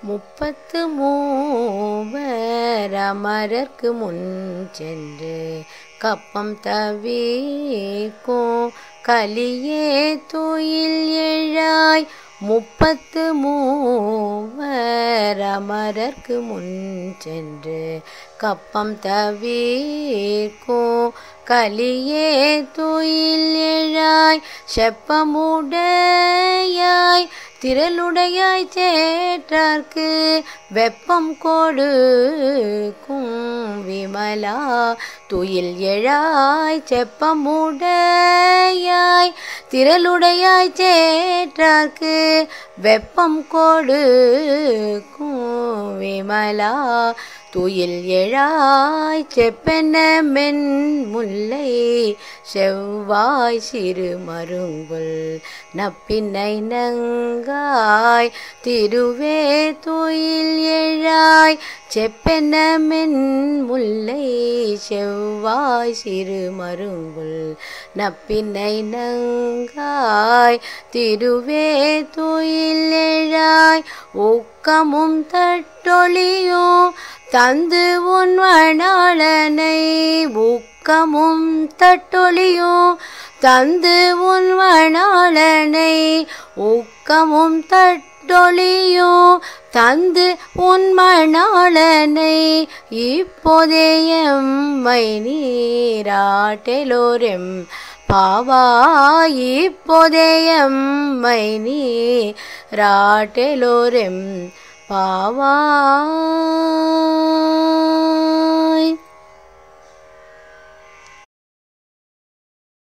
முப்பத்து மூவர் அமரர்க்கு முன் சென்று கப்பம் தவிர்க்கும் கலியே துயில் எழாய். முப்பத்து மூவர் அமரர்க்கு முன் சென்று கப்பம் தவிர்க்கும் கலியே துயில் எழாய். செப்பமுடையாய் திரளுடையாய் சேற்றார்க்கு வெப்பம் கொடுக்கும் விமலா துயில் எழாய். செப்பமுடையாய் திரளுடையாய் சேற்றார்க்கு வெப்பம் கொடுக்கும் விமலா துயில் எழாய். செப்பென மென் முல்லை செவ்வாய் சிறு மருங்குல் நப்பின்னை நங்காய் திருவே துயில் எழாய். செப்பென மென் முல்லை செவ்வாய் சிறு மருங்குல் நப்பின்னை நங்காய் திருவே துயில் எழாய். ஊக்கமும் தட்டொழியும் தந்து உன் வனாளனை ஊக்கமும் தட்டொழியும் தந்து உன் வனாளனை ஊக்கமும் தட்டொழியும் தந்து உன் மணாளனை இப்போதே எம்மை நீராட்டெலோரெம் பாவாய். இப்போதே எம்மை நீராட்டெலோரெம் பாவாய்.